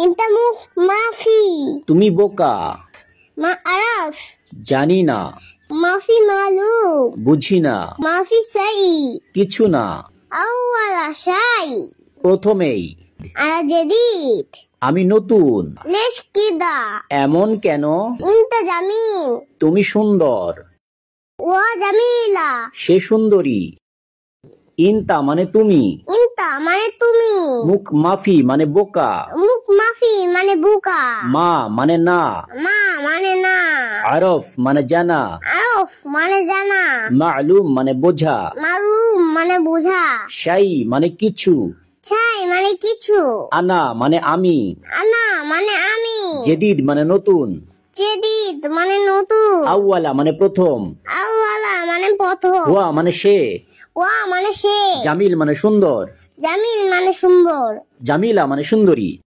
انت ما في তুমি বোকা। ما اعرف জানি না। ما في معلوم বুঝি না। ما في شيء কিছু না। اول شيء প্রথমেই। انا جديد আমি নতুন। ليش كده এমন কেন? انت جميل তুমি সুন্দর। وجميلة সে সুন্দরী। ইনতা মানে তুমি। انت মানে তুমি মুখ মাফি মানে বোকা। মুখ মাফি মানে বোকা মা মানে না। মা মানে না আরফ মানে জানা। আরফ মানে জানা মালুম মানে বোঝা। মারুম মানে বোঝা শাই মানে কিছু। ছাই মানে কিছু আনা মানে আমি। আনা মানে আমি জেদিদ মানে নতুন। জেদিদ মানে নতুন আউয়ালা মানে প্রথম। আওয়ালা মানে প্রথম হুয়া মানে সে। ওয়া মানে সে জামিল মানে সুন্দর। জামিল মানে সুন্দর জামিলা মানে সুন্দরী।